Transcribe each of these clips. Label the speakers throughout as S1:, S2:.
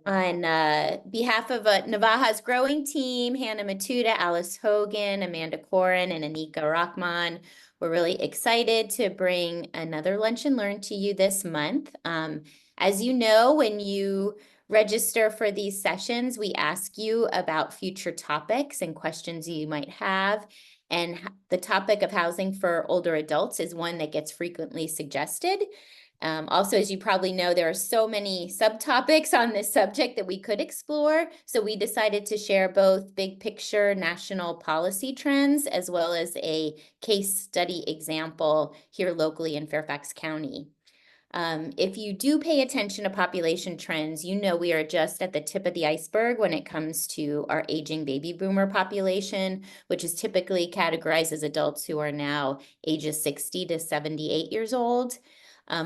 S1: On behalf of Navaja's growing team, Hannah Matuda, Alice Hogan, Amanda Corin, and Anika Rahman, we're really excited to bring another Lunch and Learn to you this month. As you know, when you register for these sessions, we ask you about future topics and questions you might have. And the topic of housing for older adults is one that gets frequently suggested. Also, as you probably know, there are so many subtopics on this subject that we could explore. So we decided to share both big picture national policy trends as well as a case study example here locally in Fairfax County. If you do pay attention to population trends, you know we are just at the tip of the iceberg when it comes to our aging baby boomer population, which is typically categorized as adults who are now ages 60 to 78 years old.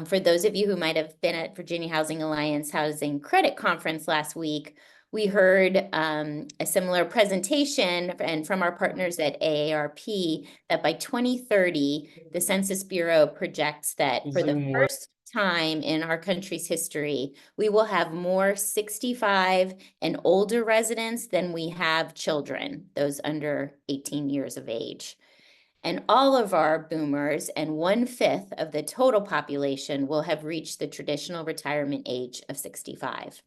S1: For those of you who might have been at Virginia Housing Alliance Housing Credit Conference last week, we heard a similar presentation and from our partners at AARP that by 2030, the Census Bureau projects that for the first time in our country's history, we will have more 65 and older residents than we have children, those under 18 years of age. And all of our boomers and 1/5 of the total population will have reached the traditional retirement age of 65.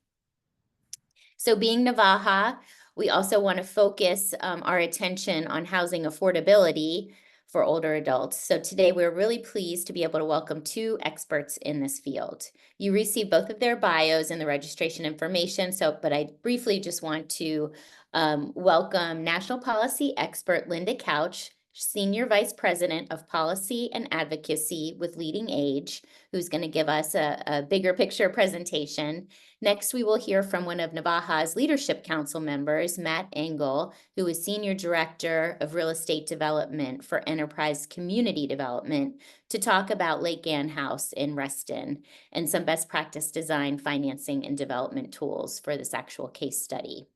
S1: So being Navaja, we also want to focus our attention on housing affordability for older adults. So today we're really pleased to be able to welcome two experts in this field. You received both of their bios in the registration information, but I briefly just want to welcome national policy expert Linda Couch, Senior Vice President of Policy and Advocacy with Leading Age, who's going to give us a bigger picture presentation. Next, we will hear from one of Navaja's Leadership Council members, Matt Engel, who is Senior Director of Real Estate Development for Enterprise Community Development, to talk about Lake Ann House in Reston and some best practice design, financing, and development tools for this actual case study.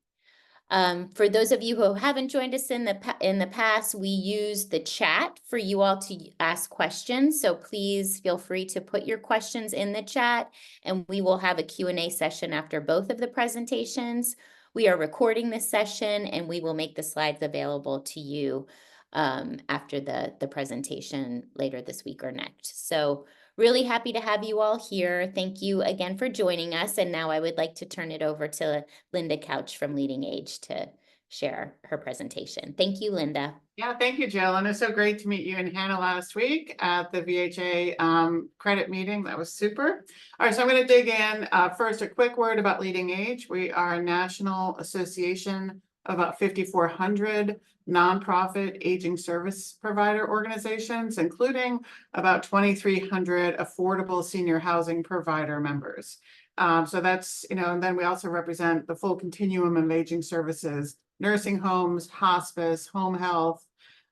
S1: For those of you who haven't joined us in the past, we use the chat for you all to ask questions. So please feel free to put your questions in the chat, and we will have a Q&A session after both of the presentations. We are recording this session, and we will make the slides available to you after the presentation later this week or next. So really happy to have you all here. Thank you again for joining us. And now I would like to turn it over to Linda Couch from Leading Age to share her presentation. Thank you, Linda.
S2: Yeah, thank you, Jill. And it's so great to meet you and Hannah last week at the VHA credit meeting. That was super. All right, so I'm going to dig in. First, a quick word about Leading Age. We are a national association of about 5,400 nonprofit aging service provider organizations, including about 2,300 affordable senior housing provider members. So that's, and then we also represent the full continuum of aging services, nursing homes, hospice, home health,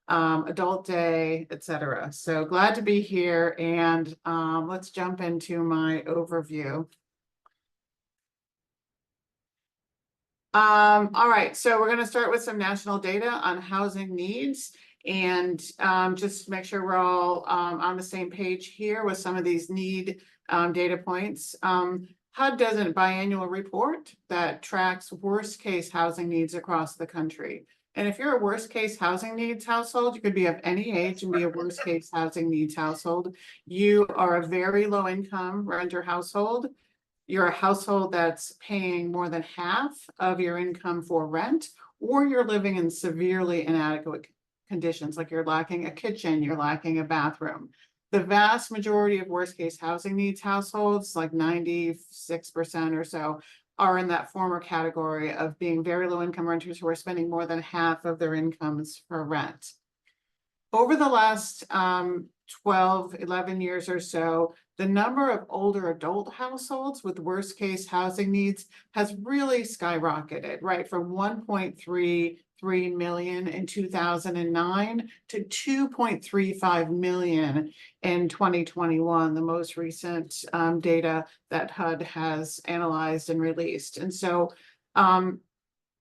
S2: adult day, etc. So glad to be here, and let's jump into my overview. All right, so we're going to start with some national data on housing needs, and just make sure we're all on the same page here with some of these need data points. HUD does a biannual report that tracks worst case housing needs across the country. And if you're a worst case housing needs household, you could be of any age and be a worst case housing needs household. You are a very low income renter household. You're a household that's paying more than half of your income for rent, or you're living in severely inadequate conditions, like you're lacking a kitchen, you're lacking a bathroom. The vast majority of worst case housing needs households, like 96% or so, are in that former category of being very low income renters who are spending more than half of their incomes for rent. Over the last 12, 11 years or so, the number of older adult households with worst case housing needs has really skyrocketed, right? From 1.33 million in 2009 to 2.35 million in 2021, the most recent data that HUD has analyzed and released. And so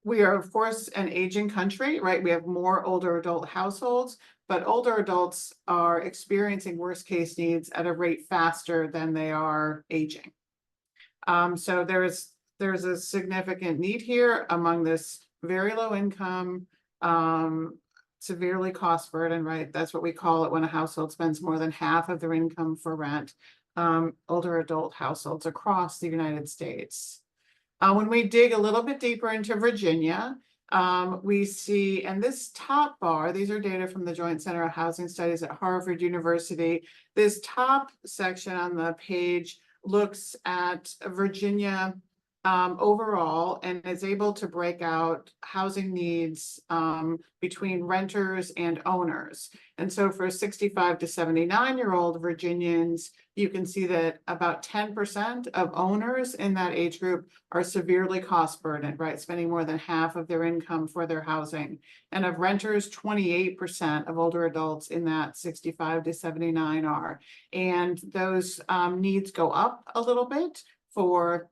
S2: we are, of course, an aging country, right? We have more older adult households, but older adults are experiencing worst case needs at a rate faster than they are aging. So there's there's a significant need here among this very low income, severely cost burden, right? That's what we call it when a household spends more than half of their income for rent. Older adult households across the United States. When we dig a little bit deeper into Virginia, we see, and this top bar, these are data from the Joint Center of Housing Studies at Harvard University. This top section on the page looks at Virginia overall and is able to break out housing needs between renters and owners. And so for 65 to 79-year-old Virginians, you can see that about 10% of owners in that age group are severely cost burdened, right? Spending more than half of their income for their housing. And of renters, 28% of older adults in that 65 to 79 are. And those needs go up a little bit for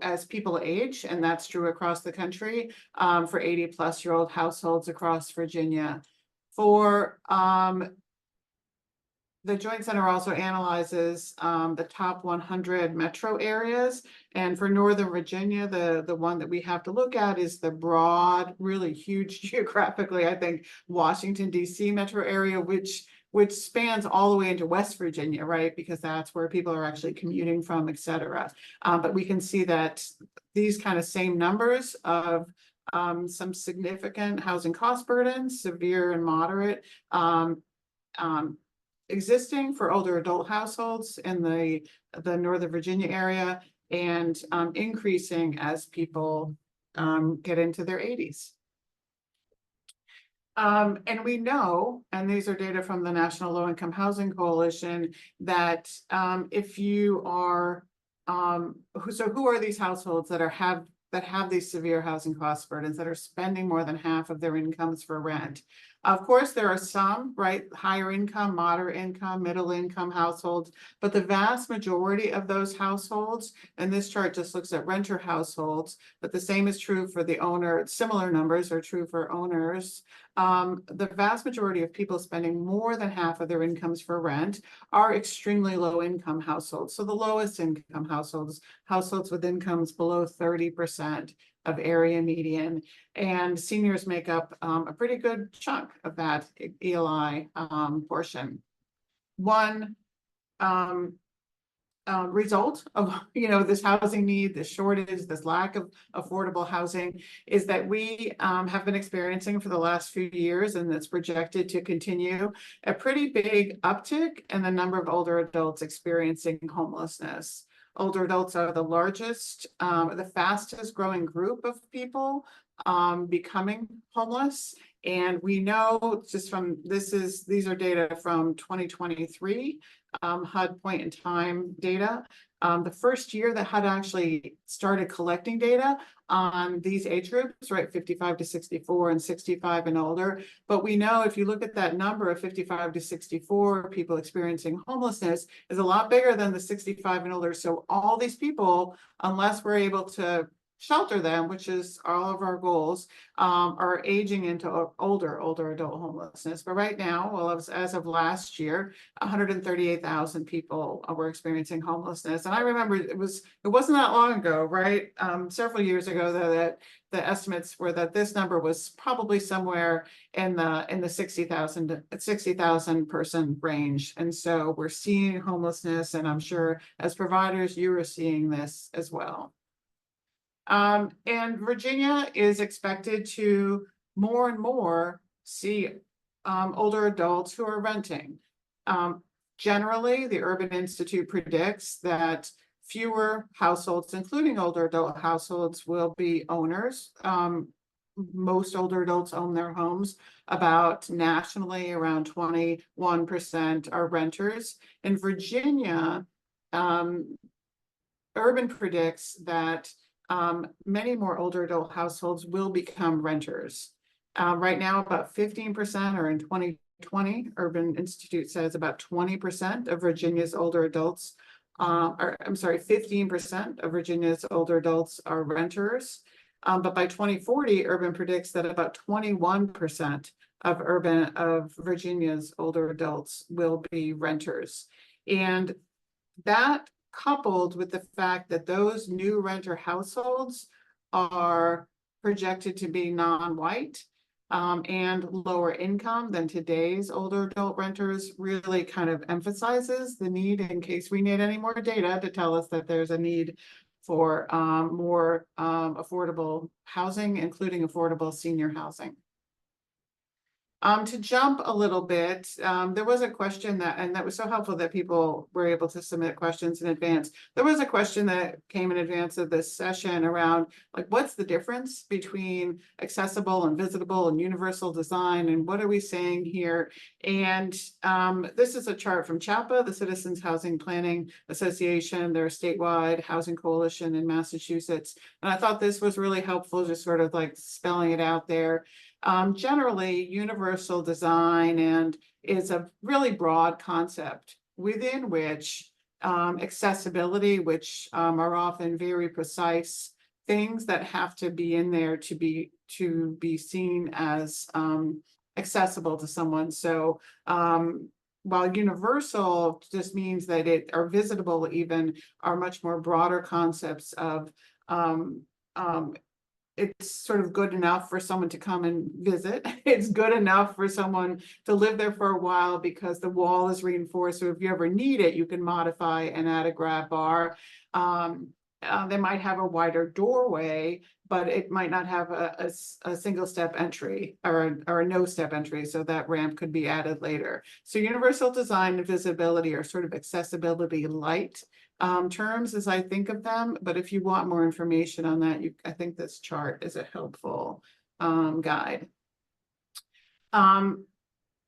S2: as people age, and that's true across the country, for 80-plus-year-old households across Virginia. For the Joint Center also analyzes the top 100 metro areas, and for Northern Virginia, the one that we have to look at is the broad, really huge geographically, I think, Washington, D.C. metro area, which spans all the way into West Virginia, right? Because that's where people are actually commuting from, et cetera. But we can see that these kind of same numbers of some significant housing cost burdens, severe and moderate, existing for older adult households in the Northern Virginia area, and increasing as people get into their 80s. And we know, and these are data from the National Low Income Housing Coalition, that if you are, who are these households that have these severe housing cost burdens, that are spending more than half of their incomes for rent? Of course, there are some, right, higher income, moderate income, middle income households, but the vast majority of those households, and this chart just looks at renter households, but the same is true for the owner, similar numbers are true for owners. The vast majority of people spending more than half of their incomes for rent are extremely low income households. So the lowest income households with incomes below 30% of area median, and seniors make up a pretty good chunk of that ELI portion. One result of this housing need, this shortage, this lack of affordable housing, is that we have been experiencing for the last few years, and it's projected to continue, a pretty big uptick in the number of older adults experiencing homelessness. Older adults are the largest, the fastest growing group of people becoming homeless. And we know just from these are data from 2023, HUD point in time data. The first year that HUD actually started collecting data on these age groups, right, 55 to 64 and 65 and older. But we know if you look at that number of 55 to 64 people experiencing homelessness is a lot bigger than the 65 and older. So all these people, unless we're able to shelter them, which is all of our goals, are aging into older adult homelessness. But right now, well, as of last year, 138,000 people were experiencing homelessness. And I remember it wasn't that long ago, right? Several years ago, that the estimates were that this number was probably somewhere in the 60,000 person range. And so we're seeing homelessness, and I'm sure as providers, you are seeing this as well. And Virginia is expected to more and more see older adults who are renting. Generally, the Urban Institute predicts that fewer households, including older adult households, will be owners. Most older adults own their homes. About nationally, around 21% are renters. In Virginia, Urban predicts that many more older adult households will become renters. Right now, about 15%, or in 2020, Urban Institute says about 20% of Virginia's older adults, 15% of Virginia's older adults are renters. But by 2040, Urban predicts that about 21% of Virginia's older adults will be renters. And that coupled with the fact that those new renter households are projected to be non-white and lower income than today's older adult renters, really kind of emphasizes the need, in case we need any more data to tell us that there's a need for more affordable housing, including affordable senior housing. To jump a little bit, there was a question and that was so helpful that people were able to submit questions in advance. There was a question that came in advance of this session around, like, what's the difference between accessible and visitable and universal design, and what are we saying here? And this is a chart from CHAPA, the Citizens Housing Planning Association. They're a statewide housing coalition in Massachusetts. And I thought this was really helpful, just sort of like spelling it out there. Generally, universal design is a really broad concept within which accessibility, which are often very precise things that have to be in there to be seen as accessible to someone. So while universal just means that or visitable even, are much more broader concepts of it's sort of good enough for someone to come and visit. It's good enough for someone to live there for a while because the wall is reinforced. So if you ever need it, you can modify and add a grab bar. They might have a wider doorway, but it might not have a single step entry or a no step entry. So that ramp could be added later. So universal design and visibility are sort of accessibility light terms as I think of them. But if you want more information on that, I think this chart is a helpful guide.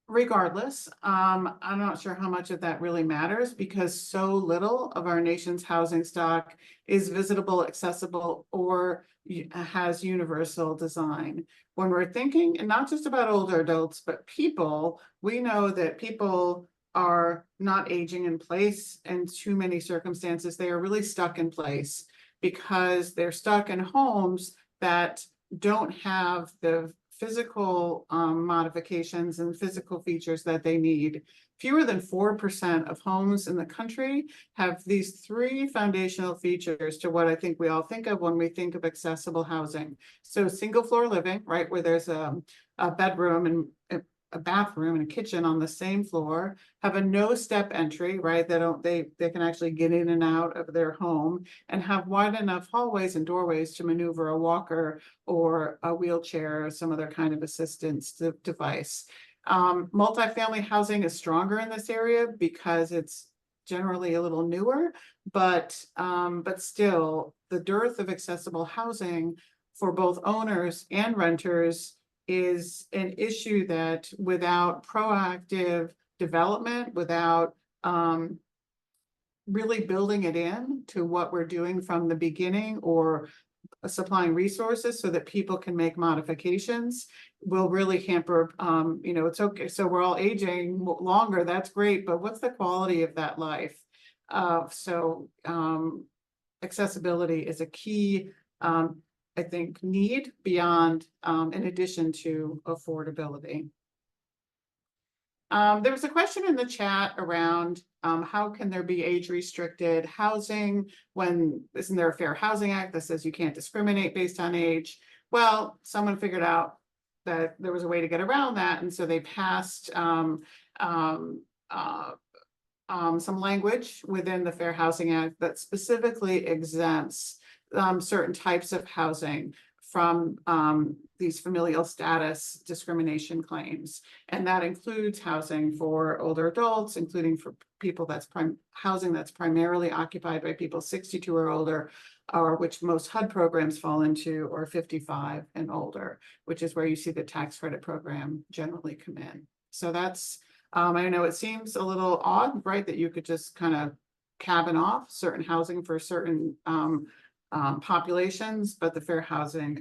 S2: Regardless, I'm not sure how much of that really matters because so little of our nation's housing stock is visitable, accessible, or has universal design. When we're thinking, and not just about older adults, but people, we know that people are not aging in place in too many circumstances. They are really stuck in place because they're stuck in homes that don't have the physical modifications and physical features that they need. Fewer than 4% of homes in the country have these three foundational features to what I think we all think of when we think of accessible housing. So single floor living, right, where there's a bedroom and a bathroom and a kitchen on the same floor, have a no step entry, right? They can actually get in and out of their home, and have wide enough hallways and doorways to maneuver a walker or a wheelchair or some other kind of assistance device. Multifamily housing is stronger in this area because it's generally a little newer, but still the dearth of accessible housing for both owners and renters is an issue that without proactive development, without really building it in to what we're doing from the beginning, or supplying resources so that people can make modifications, will really hamper, it's okay. So we're all aging longer, that's great, but what's the quality of that life? Accessibility is a key I think need beyond, in addition to affordability. There was a question in the chat around how can there be age-restricted housing when isn't there a Fair Housing Act that says you can't discriminate based on age? Well, someone figured out that there was a way to get around that, and so they passed some language within the Fair Housing Act that specifically exempts certain types of housing from these familial status discrimination claims. And that includes housing for older adults, including for people housing that's primarily occupied by people 62 or older, or which most HUD programs fall into, or 55 and older, which is where you see the tax credit program generally come in. So that's, I know it seems a little odd, right, that you could just kind of cabin off certain housing for certain populations, but the Fair Housing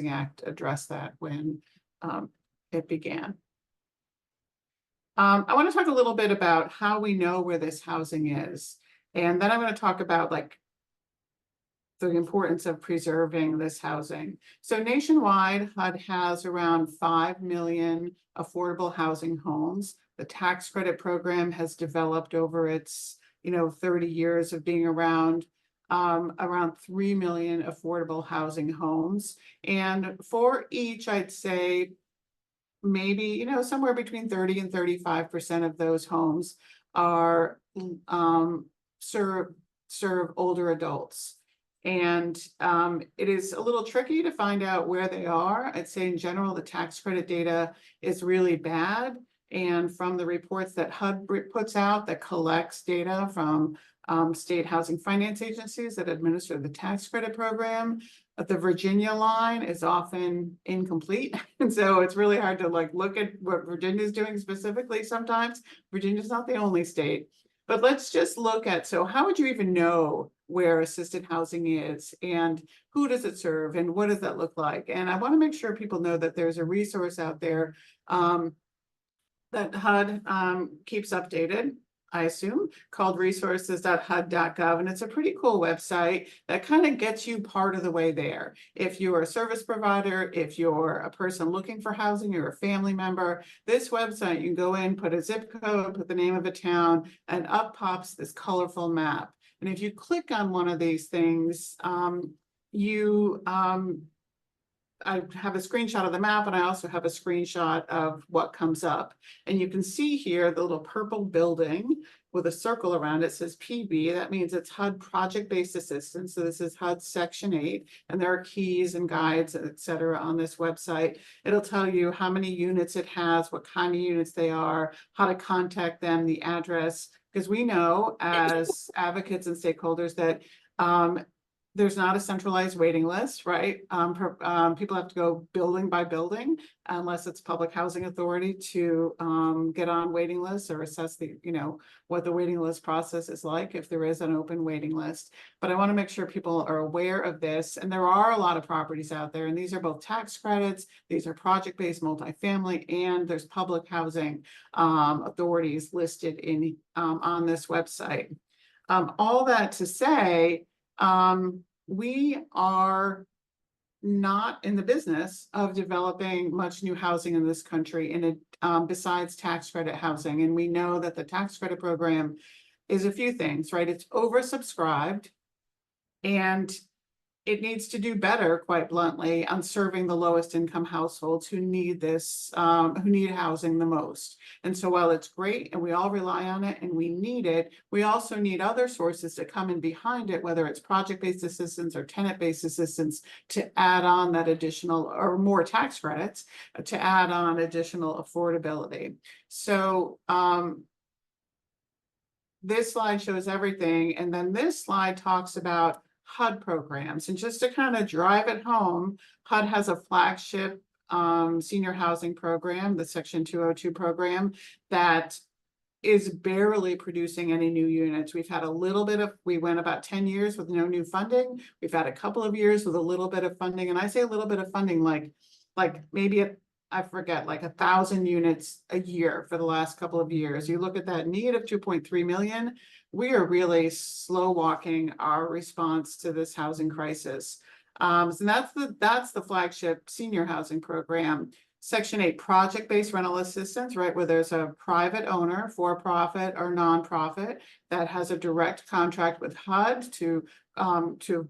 S2: Act addressed that when it began. I want to talk a little bit about how we know where this housing is, and then I'm going to talk about like the importance of preserving this housing. So nationwide, HUD has around 5 million affordable housing homes. The tax credit program has developed over its 30 years of being around, around 3 million affordable housing homes. And for each, I'd say maybe, somewhere between 30 and 35% of those homes are, serve older adults. And it is a little tricky to find out where they are. I'd say in general, the tax credit data is really bad. And from the reports that HUD puts out that collects data from state housing finance agencies that administer the tax credit program, the Virginia line is often incomplete. And so it's really hard to look at what Virginia is doing specifically sometimes. Virginia's not the only state. But let's just look at, so how would you even know where assisted housing is and who does it serve and what does that look like? And I want to make sure people know that there's a resource out there that HUD keeps updated, I assume, called resources.hud.gov. And it's a pretty cool website that kind of gets you part of the way there. If you're a service provider, if you're a person looking for housing, you're a family member, this website, you can go in, put a zip code, put the name of a town, and up pops this colorful map. And if you click on one of these things, I have a screenshot of the map and I also have a screenshot of what comes up. And you can see here the little purple building with a circle around it says PB. That means it's HUD project-based assistance. So this is HUD Section 8, and there are keys and guides, etc. on this website. It'll tell you how many units it has, what kind of units they are, how to contact them, the address, because we know as advocates and stakeholders that there's not a centralized waiting list, right? People have to go building by building unless it's public housing authority to get on waiting lists or assess the, what the waiting list process is like if there is an open waiting list. But I want to make sure people are aware of this. And there are a lot of properties out there, and these are both tax credits, these are project-based multifamily, and there's public housing authorities listed in on this website. All that to say, we are not in the business of developing much new housing in this country, and besides tax credit housing. And we know that the tax credit program is a few things, right? It's oversubscribed, and it needs to do better, quite bluntly, on serving the lowest income households who need this, who need housing the most. And so while it's great and we all rely on it and we need it, we also need other sources to come in behind it, whether it's project-based assistance or tenant-based assistance, to add on that additional or more tax credits to add on additional affordability. So this slide shows everything. And then this slide talks about HUD programs. And just to kind of drive it home, HUD has a flagship senior housing program, the Section 202 program, that is barely producing any new units. We've had a little bit of, we went about 10 years with no new funding. We've had a couple of years with a little bit of funding. And I say a little bit of funding, like maybe I forget, like 1,000 units a year for the last couple of years. You look at that need of 2.3 million, we are really slow walking our response to this housing crisis. So that's the flagship senior housing program. Section 8, project-based rental assistance, right, where there's a private owner, for-profit or nonprofit, that has a direct contract with HUD to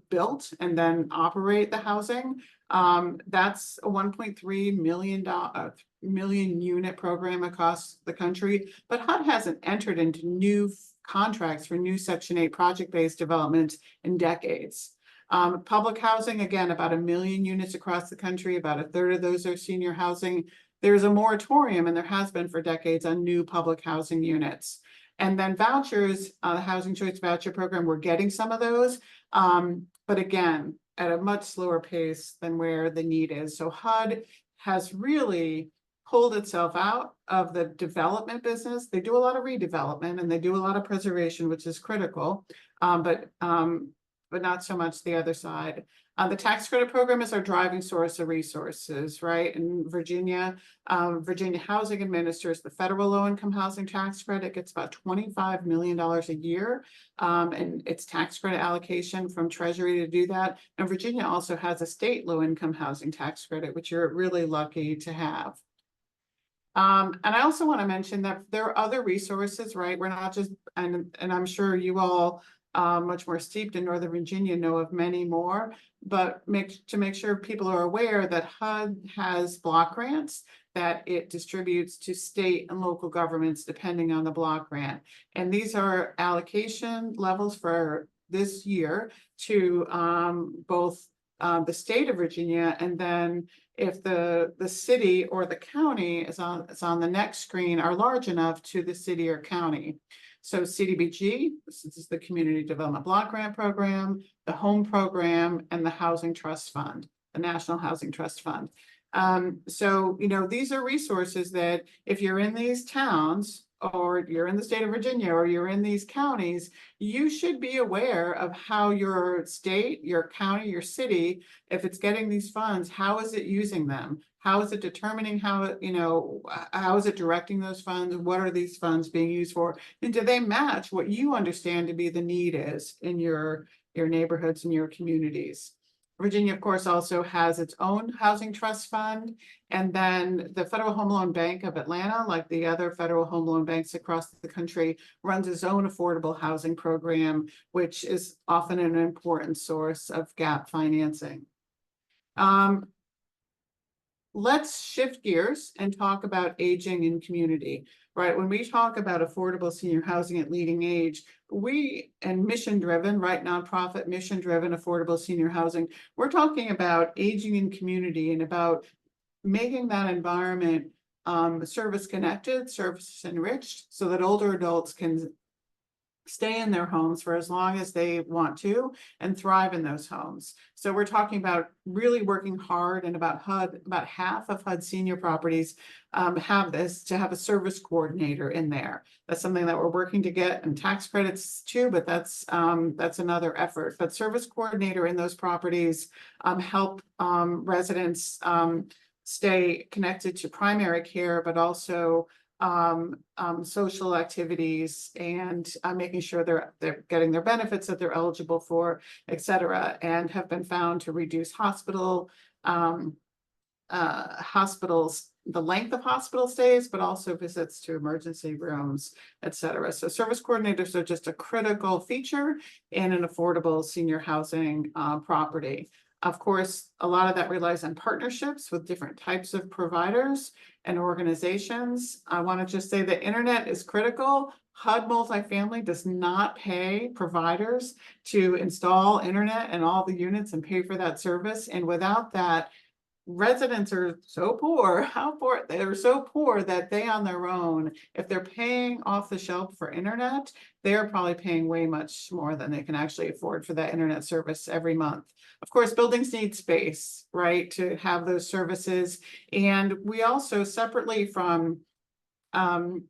S2: build and then operate the housing. That's a $1.3 million unit program across the country, but HUD hasn't entered into new contracts for new Section 8 project-based development in decades. Public housing, again, about 1 million units across the country, about a third of those are senior housing. There's a moratorium, and there has been for decades, on new public housing units. And then vouchers, the Housing Choice Voucher Program, we're getting some of those, but again, at a much slower pace than where the need is. So HUD has really pulled itself out of the development business. They do a lot of redevelopment and they do a lot of preservation, which is critical, but not so much the other side. The tax credit program is our driving source of resources, right? In Virginia, Virginia Housing administers the federal low-income housing tax credit, gets about $25 million a year, and its tax credit allocation from Treasury to do that. And Virginia also has a state low-income housing tax credit, which you're really lucky to have. And I also want to mention that there are other resources, right? We're not just, and I'm sure you all, much more steeped in Northern Virginia, know of many more, but to make sure people are aware that HUD has block grants that it distributes to state and local governments depending on the block grant. And these are allocation levels for this year to both the state of Virginia, and then if the city or the county is on the next screen, are large enough, to the city or county. So CDBG, this is the Community Development Block Grant Program, the Home Program, and the Housing Trust Fund, the National Housing Trust Fund. So, you know, these are resources that if you're in these towns, or you're in the state of Virginia, or you're in these counties, you should be aware of how your state, your county, your city, if it's getting these funds, how is it using them? How is it determining how, you know, how is it directing those funds? What are these funds being used for? And do they match what you understand to be the need is in your neighborhoods and your communities? Virginia, of course, also has its own housing trust fund. And then the Federal Home Loan Bank of Atlanta, like the other federal home loan banks across the country, runs its own affordable housing program, which is often an important source of gap financing. Let's shift gears and talk about aging in community, right? When we talk about affordable senior housing at leading age, and mission-driven, right? Nonprofit, mission-driven, affordable senior housing, we're talking about aging in community and about making that environment service connected, service enriched, so that older adults can stay in their homes for as long as they want to and thrive in those homes. So we're talking about really working hard, and about half of HUD senior properties have a service coordinator in there. That's something that we're working to get, and tax credits too, but that's another effort. But service coordinator in those properties help residents stay connected to primary care, but also social activities, and to sure they're getting their benefits that they're eligible for, et cetera, and have been found to reduce hospitals, the length of hospital stays, but also visits to emergency rooms, et cetera. So service coordinators are just a critical feature in an affordable senior housing property. Of course, a lot of that relies on partnerships with different types of providers and organizations. I want to just say that internet is critical. HUD Multifamily does not pay providers to install internet and all the units and pay for that service. And without that, residents are so poor, they're so poor that they on their own, if they're paying off the shelf for internet, they're probably paying way much more than they can actually afford for that internet service every month. Of course, buildings need space, right, to have those services. And we also, separately from, you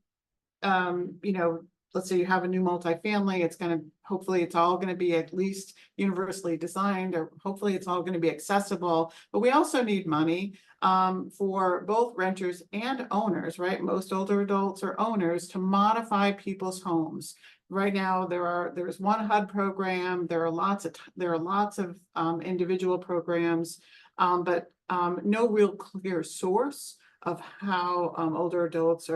S2: know, let's say you have a new multifamily, hopefully it's all going to be at least universally designed, or hopefully it's all going to be accessible. But we also need money for both renters and owners, right? Most older adults are owners, to modify people's homes. Right now, there's one HUD program. There are lots of individual programs, but no real clear source of how older adults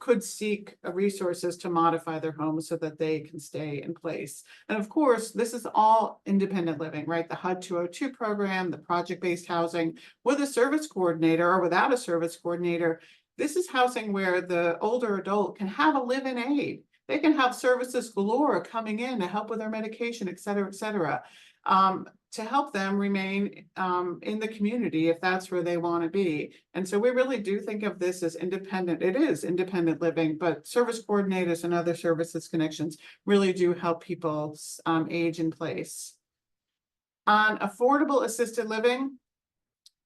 S2: could seek resources to modify their homes so that they can stay in place. And of course, this is all independent living, right? The HUD 202 program, the project-based housing, with a service coordinator or without a service coordinator, this is housing where the older adult can have a live-in aid. They can have services galore coming in to help with their medication, et cetera, to help them remain in the community if that's where they want to be. And so we really do think of this as independent. It is independent living, but service coordinators and other services connections really do help people age in place. On affordable assisted living,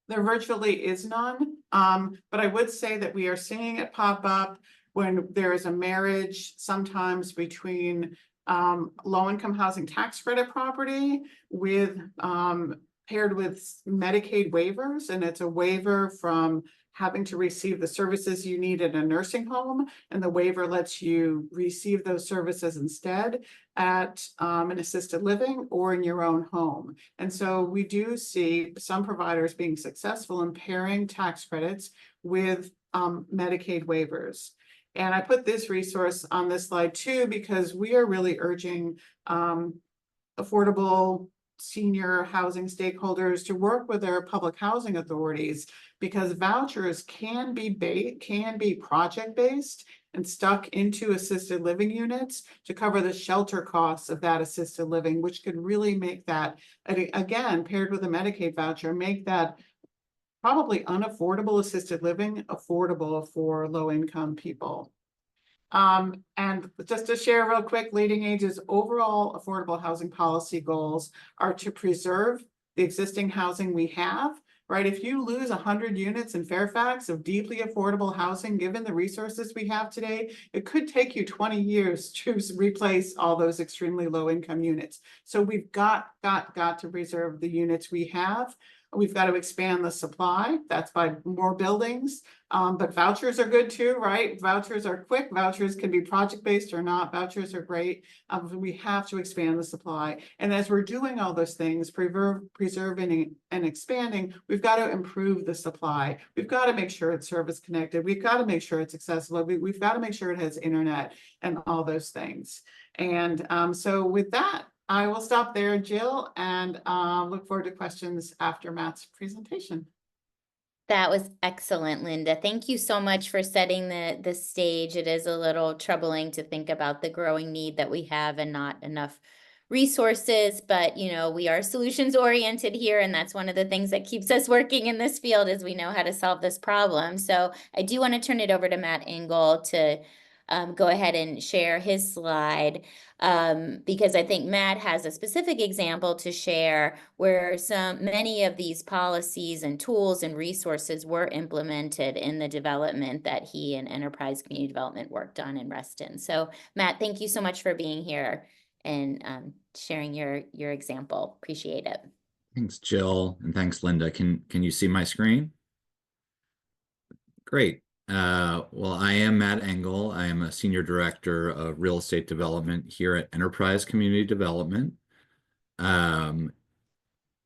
S2: there virtually is none, but I would say that we are seeing it pop up when there is a marriage, sometimes between low-income housing tax credit property with paired with Medicaid waivers, and it's a waiver from having to receive the services you need in a nursing home, and the waiver lets you receive those services instead at an assisted living or in your own home. And so we do see some providers being successful in pairing tax credits with Medicaid waivers. And I put this resource on this slide too, because we are really urging affordable senior housing stakeholders to work with their public housing authorities, because vouchers can be project-based and stuck into assisted living units to cover the shelter costs of that assisted living, which could really make that, again, paired with a Medicaid voucher, make that probably unaffordable assisted living affordable for low-income people. And just to share real quick, Leading Age's overall affordable housing policy goals are to preserve the existing housing we have, right? If you lose 100 units in Fairfax of deeply affordable housing, given the resources we have today, it could take you 20 years to replace all those extremely low income units. So we've got to preserve the units we have. We've got to expand the supply. That's by more buildings. But vouchers are good too, right? Vouchers are quick. Vouchers can be project-based or not. Vouchers are great. We have to expand the supply. And as we're doing all those things, preserving and expanding, we've got to improve the supply. We've got to make sure it's service connected. We've got to make sure it's accessible. We've got to make sure it has internet and all those things. And so with that, I will stop there, Jill, and look forward to questions after Matt's presentation.
S1: That was excellent, Linda. Thank you so much for setting the stage. It is a little troubling to think about the growing need that we have and not enough resources, but you know, we are solutions oriented here, and that's one of the things that keeps us working in this field, is we know how to solve this problem. So I do want to turn it over to Matt Engel to go ahead and share his slide, because I think Matt has a specific example to share where many of these policies and tools and resources were implemented in the development that he and Enterprise Community Development worked on in Reston. So Matt, thank you so much for being here and sharing your example. Appreciate it.
S3: Thanks, Jill, and thanks, Linda. Can you see my screen? Great. Well, I am Matt Engel. I am a Senior Director of Real Estate Development here at Enterprise Community Development. I'm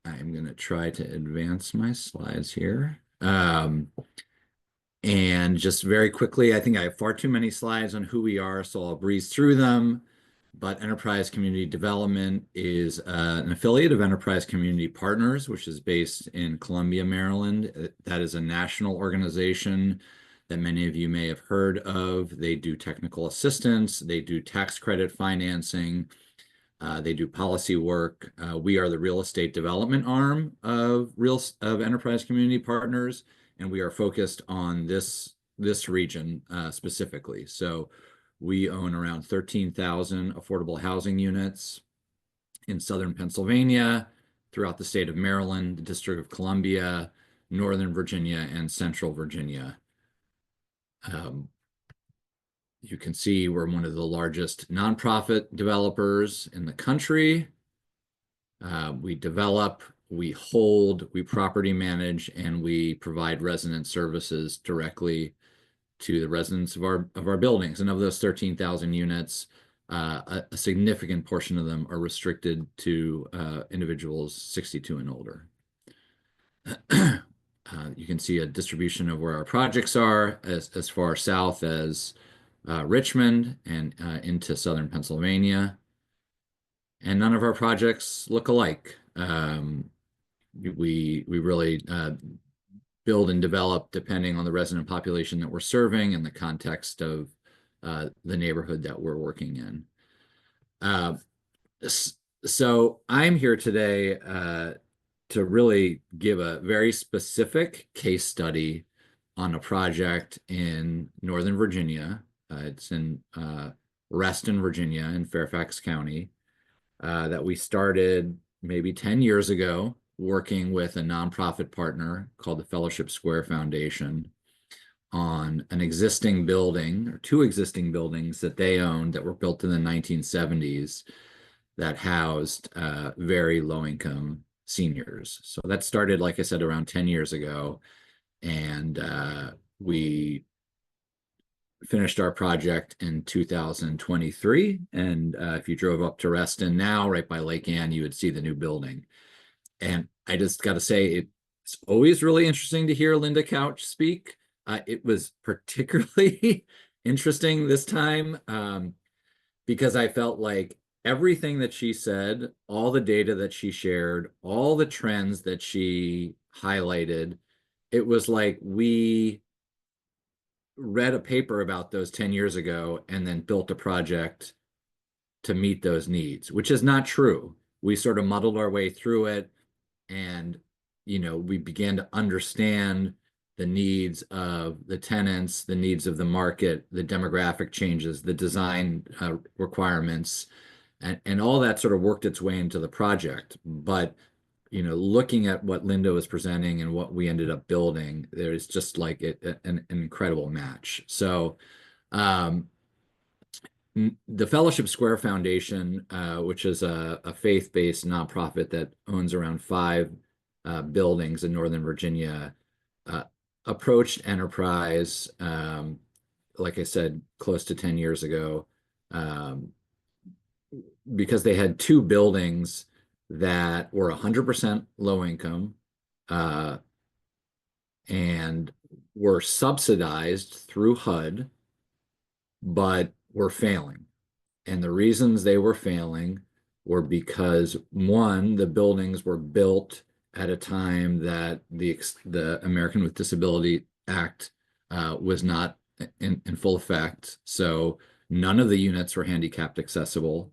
S3: going to try to advance my slides here. And just very quickly, I think I have far too many slides on who we are, so I'll breeze through them. But Enterprise Community Development is an affiliate of Enterprise Community Partners, which is based in Columbia, Maryland. That is a national organization that many of you may have heard of. They do technical assistance, they do tax credit financing, they do policy work. We are the real estate development arm of Enterprise Community Partners, and we are focused on this region specifically. So we own around 13,000 affordable housing units in Southern Pennsylvania, throughout the state of Maryland, the District of Columbia, Northern Virginia, and Central Virginia. You can see we're one of the largest nonprofit developers in the country. We develop, we hold, we property manage, and we provide resident services directly to the residents of our buildings. And of those 13,000 units, a significant portion of them are restricted to individuals 62 and older. You can see a distribution of where our projects are as far south as Richmond and into Southern Pennsylvania. And none of our projects look alike. We really build and develop depending on the resident population that we're serving and the context of the neighborhood that we're working in. So I'm here today to really give a very specific case study on a project in Northern Virginia. It's in Reston, Virginia, in Fairfax County, that we started maybe 10 years ago, working with a nonprofit partner called the Fellowship Square Foundation on an existing building, or two existing buildings that they owned that were built in the 1970s that housed very low-income seniors. So that started, like I said, around 10 years ago, and we finished our project in 2023. And if you drove up to Reston now, right by Lake Ann, you would see the new building. And I just got to say, it's always really interesting to hear Linda Couch speak. It was particularly interesting this time, because I felt like everything that she said, all the data that she shared, all the trends that she highlighted, it was like we read a paper about those 10 years ago and then built a project to meet those needs, which is not true. We sort of muddled our way through it, and we began to understand the needs of the tenants, the needs of the market, the demographic changes, the design requirements, and all that sort of worked its way into the project. But looking at what Linda was presenting and what we ended up building, there's just like an incredible match. So the Fellowship Square Foundation, which is a faith-based nonprofit that owns around 5 buildings in Northern Virginia, approached Enterprise, like I said, close to 10 years ago, because they had 2 buildings that were 100% low income, and were subsidized through HUD, but were failing. And the reasons they were failing were because, one, the buildings were built at a time that the American with Disability Act was not in full effect. So none of the units were handicap accessible.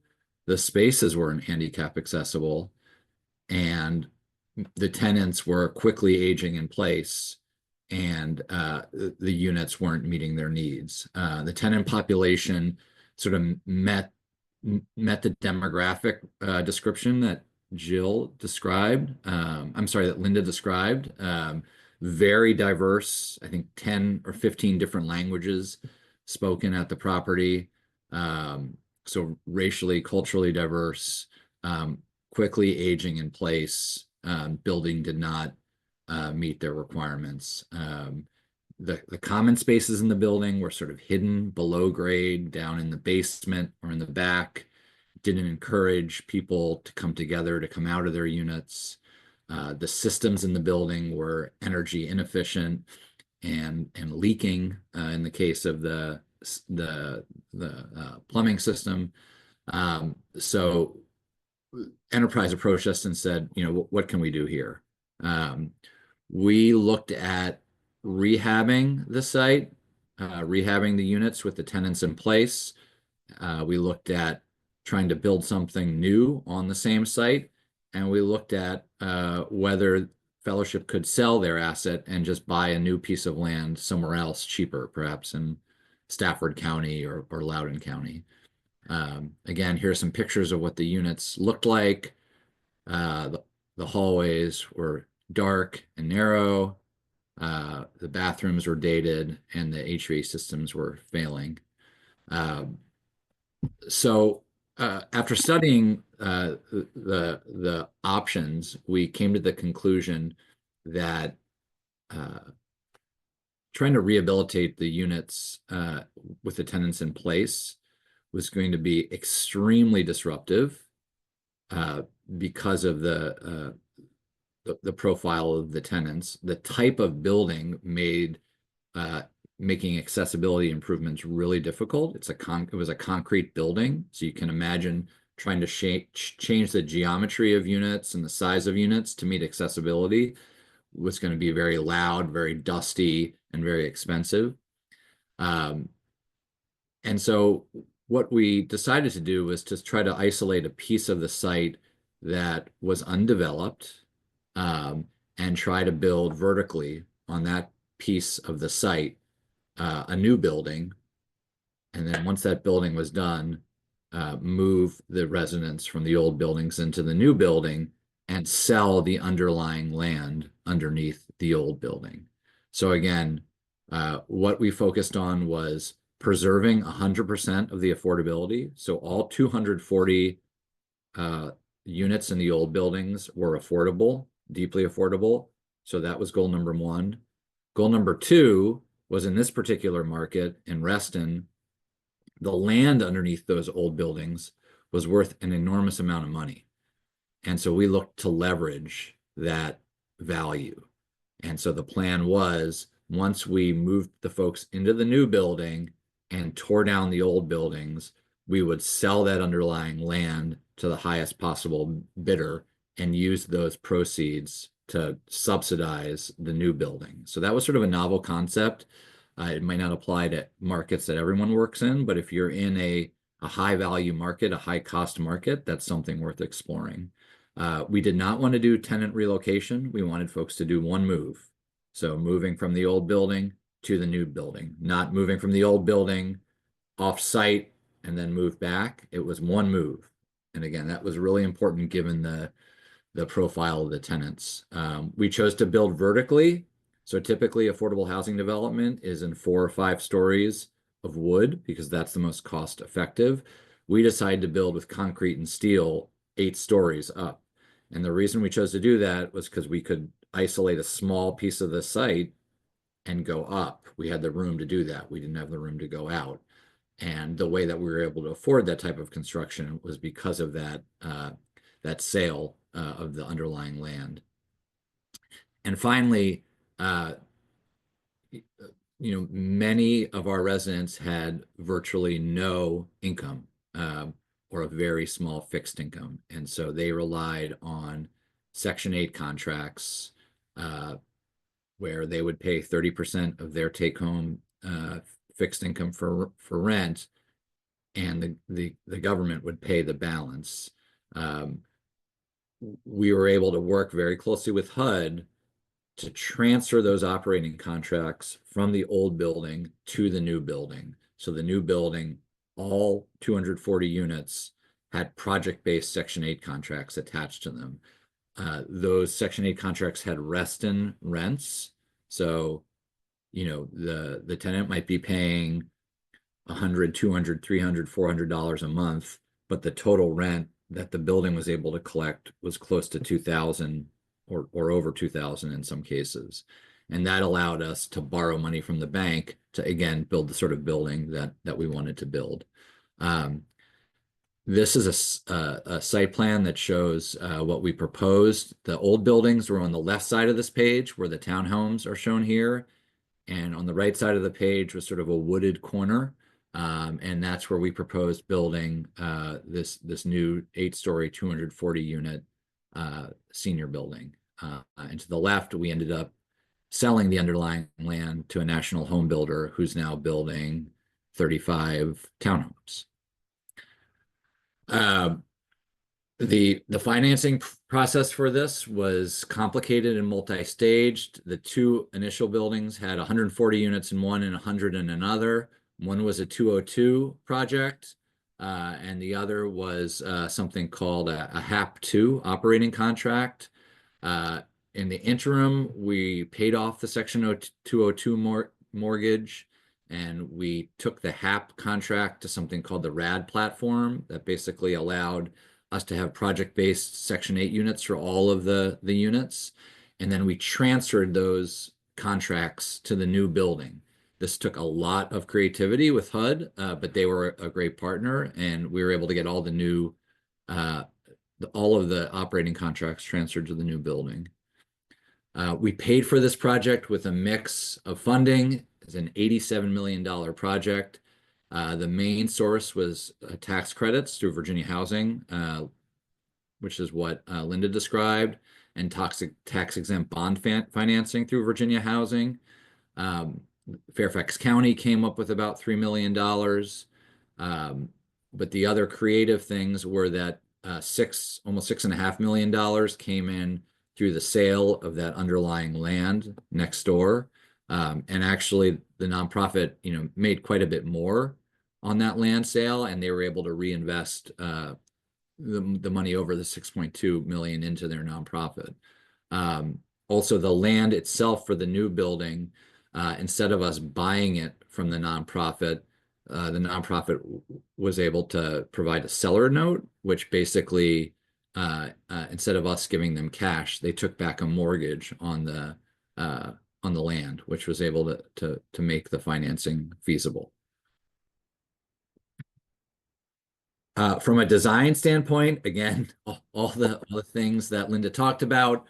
S3: The spaces weren't handicap accessible, and the tenants were quickly aging in place, and the units weren't meeting their needs. The tenant population sort of met the demographic description that Jill described. I'm sorry, that Linda described. Very diverse, I think 10 or 15 different languages spoken at the property. So racially, culturally diverse, quickly aging in place. Building did not meet their requirements. The common spaces in the building were sort of hidden below grade, down in the basement or in the back. Didn't encourage people to come together, to come out of their units. The systems in the building were energy inefficient and leaking, in the case of the plumbing system. So Enterprise approached us and said, what can we do here? We looked at rehabbing the site, rehabbing the units with the tenants in place. We looked at trying to build something new on the same site, and we looked at whether Fellowship could sell their asset and just buy a new piece of land somewhere else cheaper, perhaps in Stafford County or Loudoun County. Again, here's some pictures of what the units looked like. The hallways were dark and narrow. The bathrooms were dated, and the HVAC systems were failing. So after studying the options, we came to the conclusion that trying to rehabilitate the units with the tenants in place was going to be extremely disruptive because of the profile of the tenants. The type of building made making accessibility improvements really difficult. It was a concrete building, so you can imagine trying to change the geometry of units and the size of units to meet accessibility was going to be very loud, very dusty, and very expensive. And so what we decided to do was to try to isolate a piece of the site that was undeveloped, and try to build vertically on that piece of the site a new building. And then once that building was done, move the residents from the old buildings into the new building and sell the underlying land underneath the old building. So again, what we focused on was preserving 100% of the affordability. So all 240 units in the old buildings were affordable, deeply affordable. So that was goal number 1. Goal number 2 was, in this particular market in Reston, the land underneath those old buildings was worth an enormous amount of money. And so we looked to leverage that value. And so the plan was, once we moved the folks into the new building and tore down the old buildings, we would sell that underlying land to the highest possible bidder and use those proceeds to subsidize the new building. So that was sort of a novel concept. It might not apply to markets that everyone works in, but if you're in a high value market, a high cost market, that's something worth exploring. We did not want to do tenant relocation. We wanted folks to do one move. So moving from the old building to the new building, not moving from the old building off site and then move back. It was one move. And again, that was really important given the profile of the tenants. We chose to build vertically. So typically affordable housing development is in 4 or 5 stories of wood because that's the most cost effective. We decided to build with concrete and steel 8 stories up. And the reason we chose to do that was because we could isolate a small piece of the site and go up. We had the room to do that. We didn't have the room to go out. And the way that we were able to afford that type of construction was because of that sale of the underlying land. And finally, many of our residents had virtually no income or a very small fixed income. And so they relied on Section 8 contracts where they would pay 30% of their take-home fixed income for rent, and the government would pay the balance. We were able to work very closely with HUD to transfer those operating contracts from the old building to the new building. So the new building, all 240 units, had project-based Section 8 contracts attached to them. Those Section 8 contracts had rest-in rents. So, the tenant might be paying $100, $200, $300, $400 a month, but the total rent that the building was able to collect was close to $2,000 or over $2,000 in some cases. And that allowed us to borrow money from the bank to, again, build the sort of building that we wanted to build. This is a site plan that shows what we proposed. The old buildings were on the left side of this page where the townhomes are shown here. And on the right side of the page was sort of a wooded corner. And that's where we proposed building this new 8-story, 240 unit senior building. And to the left, we ended up selling the underlying land to a national home builder who's now building 35 townhomes. The financing process for this was complicated and multi-staged. The 2 initial buildings had 140 units in one and 100 in another. One was a 202 project, and the other was something called a HAP 2 operating contract. In the interim, we paid off the Section 202 mortgage, and we took the HAP contract to something called the RAD platform that basically allowed us to have project-based Section 8 units for all of the units. And then we transferred those contracts to the new building. This took a lot of creativity with HUD, but they were a great partner, and we were able to get all the new, all of the operating contracts transferred to the new building. We paid for this project with a mix of funding. It's an $87 million project. The main source was tax credits through Virginia Housing, which is what Linda described, and tax-exempt bond financing through Virginia Housing. Fairfax County came up with about $3 million. But the other creative things were that almost $6.5 million came in through the sale of that underlying land next door. And actually the nonprofit, made quite a bit more on that land sale, and they were able to reinvest the money over the 6.2 million into their nonprofit. Also, the land itself for the new building, instead of us buying it from the nonprofit was able to provide a seller note, which basically, instead of us giving them cash, they took back a mortgage on the land, which was able to make the financing feasible. From a design standpoint, again, all the things that Linda talked about,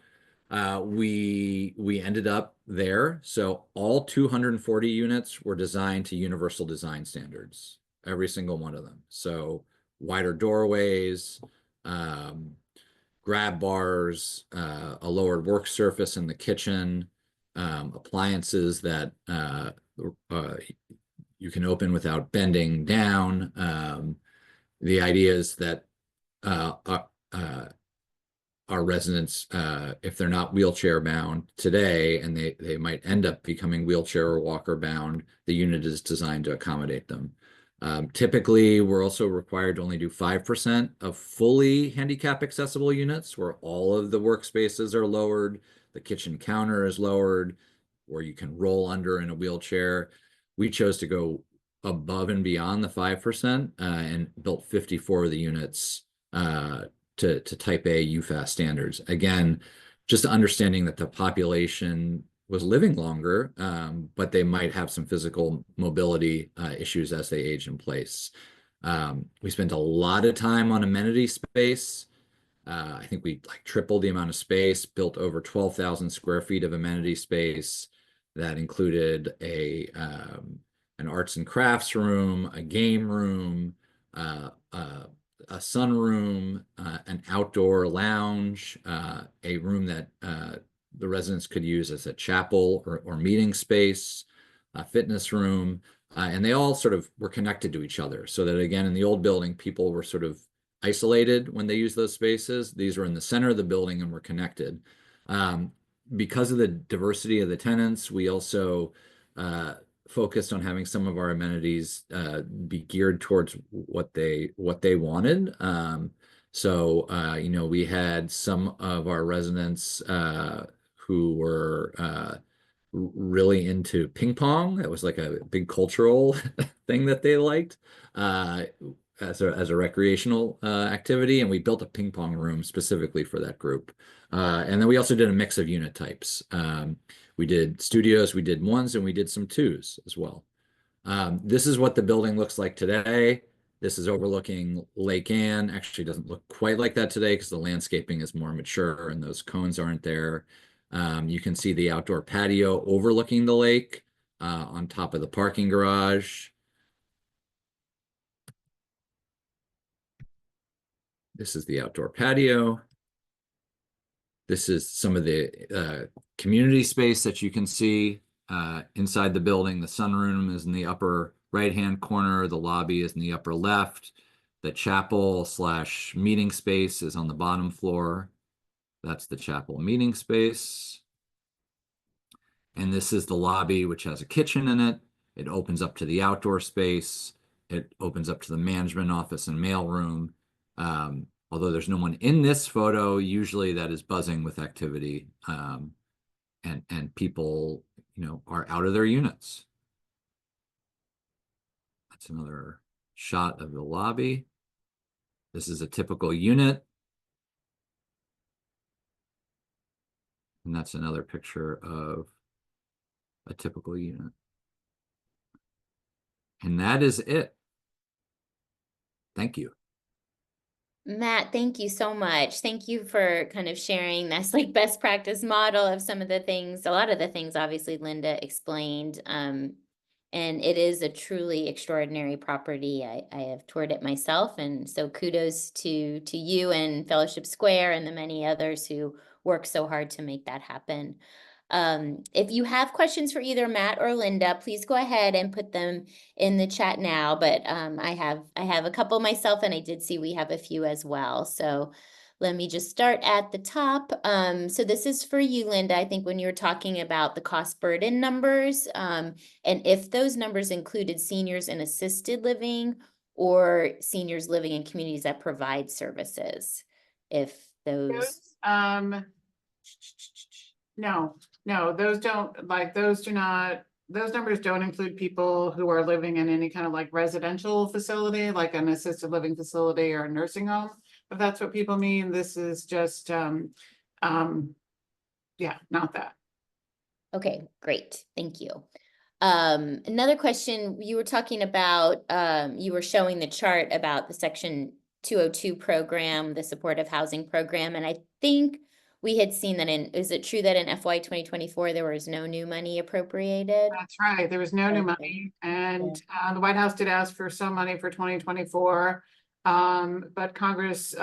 S3: We ended up there. So all 240 units were designed to universal design standards, every single one of them. So wider doorways, grab bars, a lowered work surface in the kitchen, appliances that you can open without bending down. The idea is that our residents, if they're not wheelchair bound today, and they might end up becoming wheelchair or walker bound, the unit is designed to accommodate them. Typically, we're also required to only do 5% of fully handicap accessible units, where all of the workspaces are lowered, the kitchen counter is lowered, where you can roll under in a wheelchair. We chose to go above and beyond the 5%, and built 54 of the units to type A UFAS standards. Again, just understanding that the population was living longer, but they might have some physical mobility issues as they age in place. We spent a lot of time on amenity space. I think we like tripled the amount of space, built over 12,000 square feet of amenity space. That included an arts and crafts room, a game room, a sunroom, an outdoor lounge, a room that the residents could use as a chapel or meeting space, a fitness room, and they all sort of were connected to each other. So that again, in the old building, people were sort of isolated when they used those spaces. These were in the center of the building and were connected. Because of the diversity of the tenants, we also focused on having some of our amenities be geared towards what they wanted. You know, we had some of our residents who were really into ping pong. That was like a big cultural thing that they liked as a recreational activity, and we built a ping pong room specifically for that group. And then we also did a mix of unit types. We did studios, we did ones, and we did some twos as well. This is what the building looks like today. This is overlooking Lake Anne. Actually doesn't look quite like that today because the landscaping is more mature and those cones aren't there. You can see the outdoor patio overlooking the lake on top of the parking garage. This is the outdoor patio. This is some of the community space that you can see inside the building. The sunroom is in the upper right-hand corner. The lobby is in the upper left. The chapel / meeting space is on the bottom floor. That's the chapel meeting space. And this is the lobby, which has a kitchen in it. It opens up to the outdoor space. It opens up to the management office and mailroom. Although there's no one in this photo, usually that is buzzing with activity, and people, you know, are out of their units. That's another shot of the lobby. This is a typical unit. And that's another picture of a typical unit. And that is it. Thank you.
S1: Matt, thank you so much. Thank you for kind of sharing this like best practice model of some of the things, a lot of the things obviously Linda explained. And it is a truly extraordinary property. I have toured it myself, and so kudos to you and Fellowship Square and the many others who work so hard to make that happen. If you have questions for either Matt or Linda, please go ahead and put them in the chat now. But I have a couple myself, and I did see we have a few as well. So let me just start at the top. So this is for you, Linda. I think when you were talking about the cost burden numbers, and if those numbers included seniors in assisted living or seniors living in communities that provide services, if those.
S2: No, those don't, like, those numbers don't include people who are living in any kind of like residential facility, like an assisted living facility or a nursing home. If that's what people mean, this is just, yeah, not that.
S1: Okay, great. Thank you. Another question, you were talking about, you were showing the chart about the Section 202 program, the supportive housing program, and I think we had seen that is it true that in FY 2024, there was no new money appropriated?
S2: That's right. There was no new
S1: Okay.
S2: money, and the White House did ask for some money for 2024. But Congress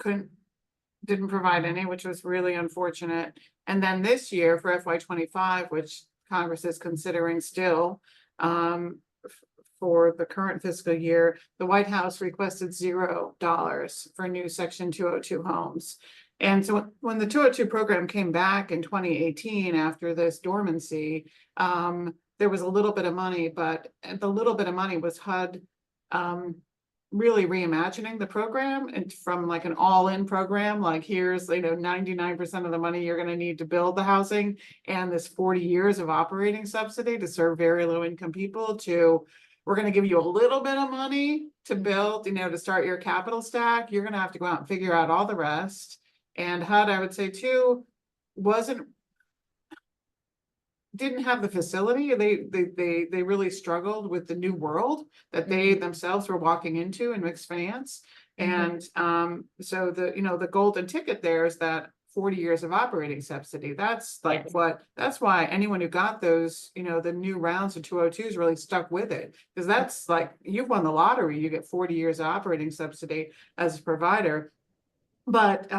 S2: didn't provide any, which was really unfortunate. And then this year for FY 25, which Congress is considering still, for the current fiscal year, the White House requested $0 for new Section 202 homes. And so when the 202 program came back in 2018 after this dormancy, there was a little bit of money, but the little bit of money was HUD really reimagining the program and from like an all-in program, like here's 99% of the money you're going to need to build the housing, and this 40 years of operating subsidy to serve very low income people, to we're going to give you a little bit of money to build, to start your capital stack. You're going to have to go out and figure out all the rest. And HUD, I would say too, didn't have the facility. They really struggled with the new world that they themselves were walking into in mixed finance. And so the golden ticket there is that 40 years of operating subsidy. That's like that's why anyone who got those, the new rounds of 202s really stuck with it, because that's like, you've won the lottery, you get 40 years of operating subsidy as a provider. But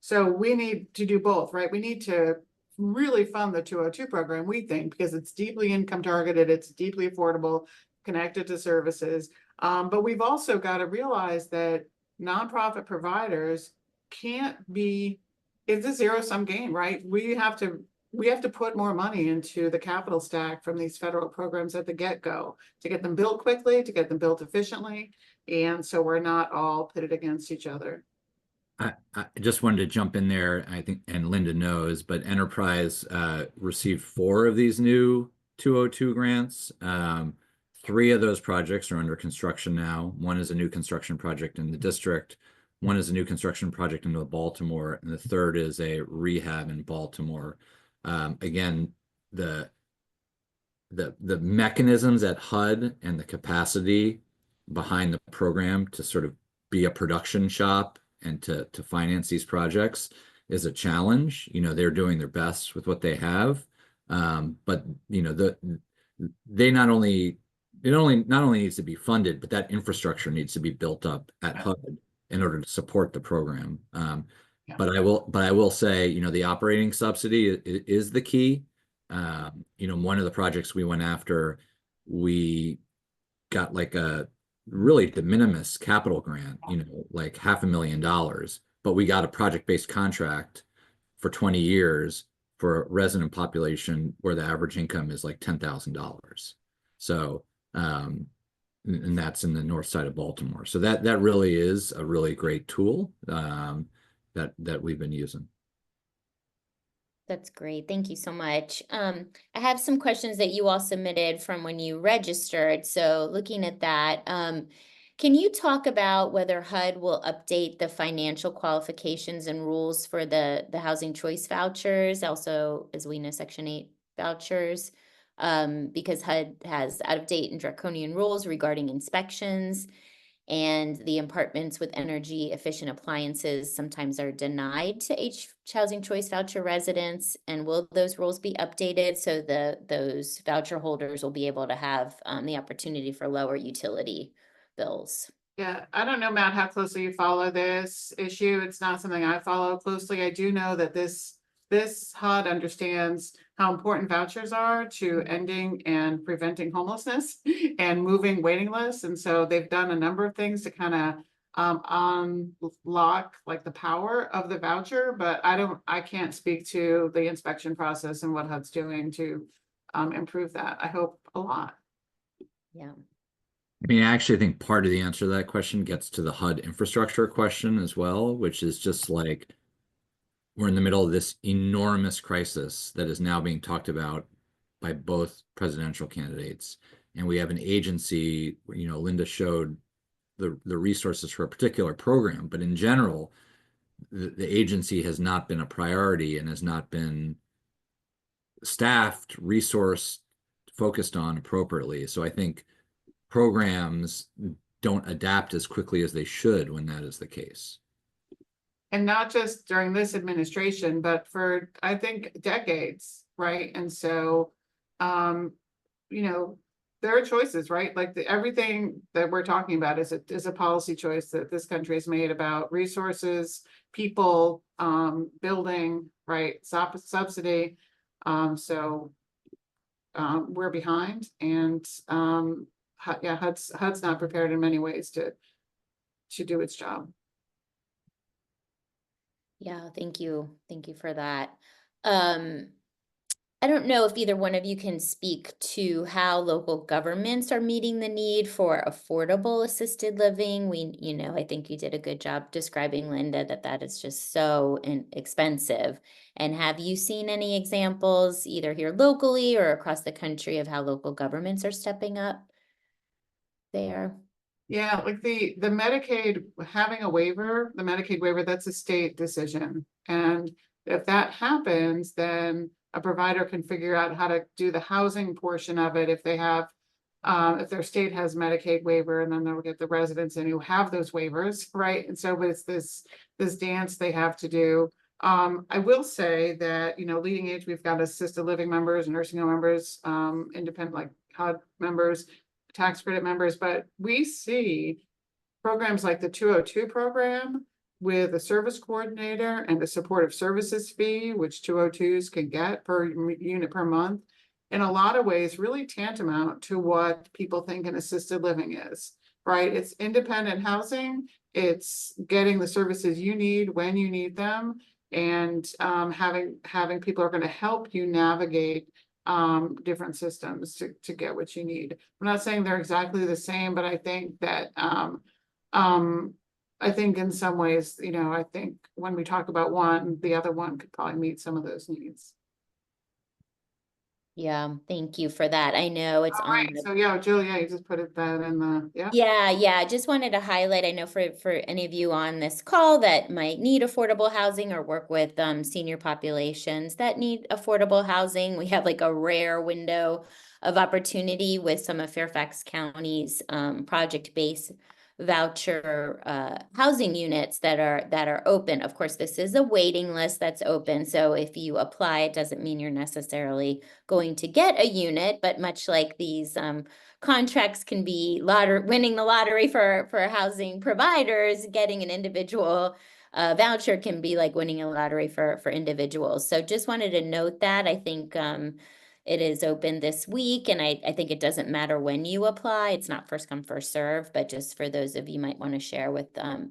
S2: so we need to do both, right? We need to really fund the 202 program, we think, because it's deeply income targeted, it's deeply affordable, connected to services. But we've also got to realize that nonprofit providers it's a zero-sum game, right? We have to put more money into the capital stack from these federal programs at the get-go to get them built quickly, to get them built efficiently. And so we're not all pitted against each other.
S3: I just wanted to jump in there, I think, and Linda knows, but Enterprise received 4 of these new 202 grants. 3 of those projects are under construction now. 1 is a new construction project in the district. 1 is a new construction project in Baltimore, and the 3rd is a rehab in Baltimore. Again, the mechanisms at HUD and the capacity behind the program to sort of be a production shop and to finance these projects is a challenge. They're doing their best with what they have, but it not only needs to be funded, but that infrastructure needs to be built up at HUD in order to support the program. But I will say, the operating subsidy is the key. One of the projects we went after, we got like a really de minimis capital grant, like $500,000, but we got a project-based contract for 20 years for a resident population where the average income is like $10,000. So, and that's in the north side of Baltimore. So that really is a really great tool that we've been using.
S1: That's great. Thank you so much. I have some questions that you all submitted from when you registered. So looking at that, can you talk about whether HUD will update the financial qualifications and rules for the housing choice vouchers, also as we know, Section 8 vouchers, because HUD has out of date and draconian rules regarding inspections, and the apartments with energy efficient appliances sometimes are denied to housing choice voucher residents. And will those rules be updated so those voucher holders will be able to have the opportunity for lower utility bills?
S2: Yeah, I don't know, Matt, how closely you follow this issue. It's not something I follow closely. I do know that this HUD understands how important vouchers are to ending and preventing homelessness and moving waiting lists. And so they've done a number of things to kind of unlock like the power of the voucher, but I can't speak to the inspection process and what HUD's doing to improve that. I hope a lot.
S1: Yeah.
S3: I actually think part of the answer to that question gets to the HUD infrastructure question as well, which is just like, we're in the middle of this enormous crisis that is now being talked about by both presidential candidates. And we have an agency, Linda showed the resources for a particular program, but in general, the agency has not been a priority and has not been staffed, resourced, focused on appropriately. So I think programs don't adapt as quickly as they should when that is the case.
S2: And not just during this administration, but for, I think, decades, right? And so, you know, there are choices, right? Like everything that we're talking about is a policy choice that this country has made about resources, people, building, right? Subsidy. So we're behind, and yeah, HUD's not prepared in many ways to do its job.
S1: Yeah, thank you. Thank you for that. I don't know if either one of you can speak to how local governments are meeting the need for affordable assisted living. I think you did a good job describing, Linda, that is just so expensive. And have you seen any examples either here locally or across the country of how local governments are stepping up there?
S2: Yeah, like the Medicaid, having a waiver, the Medicaid waiver, that's a state decision. And if that happens, then a provider can figure out how to do the housing portion of it if they have, if their state has Medicaid waiver, and then they'll get the residents in who have those waivers, right? And so it's this dance they have to do. I will say that, leading age, we've got assisted living members, nursing home members, independent, like HUD members, tax credit members, but we see programs like the 202 program with a service coordinator and a supportive services fee, which 202s can get per unit per month, in a lot of ways really tantamount to what people think an assisted living is, right? It's independent housing, it's getting the services you need when you need them, and having people who are going to help you navigate different systems to get what you need. I'm not saying they're exactly the same, but I think that I think in some ways, I think when we talk about one, the other one could probably meet some of those needs.
S1: Yeah, thank you for that. I know it's
S2: All
S1: on
S2: right, so yeah, Julia, you just put that in the, yeah.
S1: Yeah, I just wanted to highlight, I know for any of you on this call that might need affordable housing or work with senior populations that need affordable housing, we have like a rare window of opportunity with some of Fairfax County's project-based voucher housing units that are open. Of course, this is a waiting list that's open, so if you apply, it doesn't mean you're necessarily going to get a unit, but much like these contracts can be winning the lottery for housing providers, getting an individual voucher can be like winning a lottery for individuals. So just wanted to note that. I think it is open this week, and I think it doesn't matter when you apply. It's not first come, first serve, but just for those of you might want to share with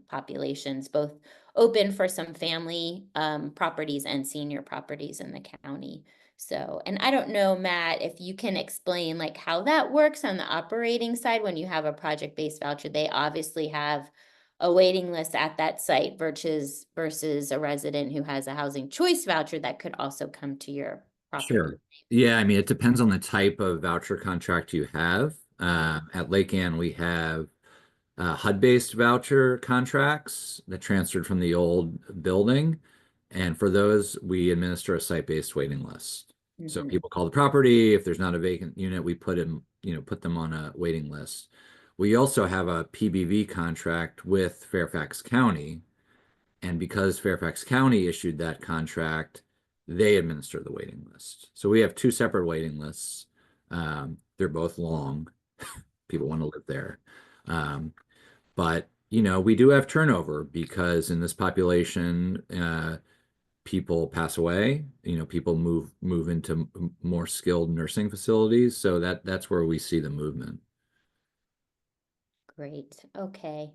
S1: populations, both open for some family properties and senior properties in the county. So, and I don't know, Matt, if you can explain like how that works on the operating side when you have a project-based voucher. They obviously have a waiting list at that site versus a resident who has a housing choice voucher that could also come to your property.
S3: Sure. Yeah, I mean, it depends on the type of voucher contract you have. At Lake Ann, we have HUD-based voucher contracts that transferred from the old building. And for those, we administer a site-based waiting list. So people call the property. If there's not a vacant unit, we put them on a waiting list. We also have a PBV contract with Fairfax County. And because Fairfax County issued that contract, they administer the waiting list. So we have two separate waiting lists. They're both long. People want to live there. But we do have turnover because in this population, people pass away. People move into more skilled nursing facilities. So that's where we see the movement.
S1: Great. Okay.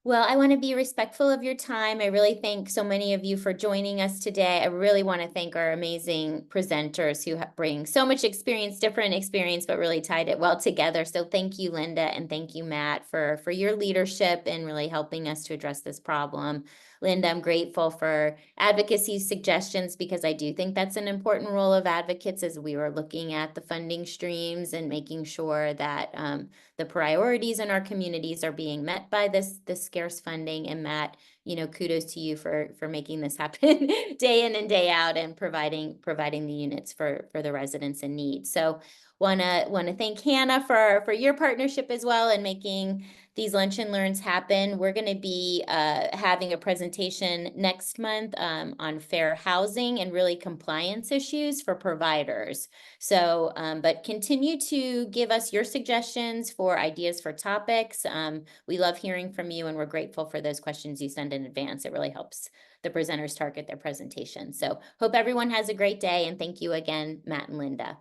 S1: Well, I want to be respectful of your time. I really thank so many of you for joining us today. I really want to thank our amazing presenters who bring so much experience, different experience, but really tied it well together. So thank you, Linda, and thank you, Matt, for your leadership and really helping us to address this problem. Linda, I'm grateful for advocacy suggestions because I do think that's an important role of advocates as we were looking at the funding streams and making sure that the priorities in our communities are being met by this scarce funding. And Matt, you know, kudos to you for making this happen day in and day out and providing the units for the residents in need. So wanna thank Hannah for your partnership as well and making these lunch and learns happen. We're going to be having a presentation next month on fair housing and really compliance issues for providers. So, but continue to give us your suggestions for ideas for topics. We love hearing from you, and we're grateful for those questions you send in advance. It really helps the presenters target their presentation. So hope everyone has a great day, and thank you again, Matt and Linda.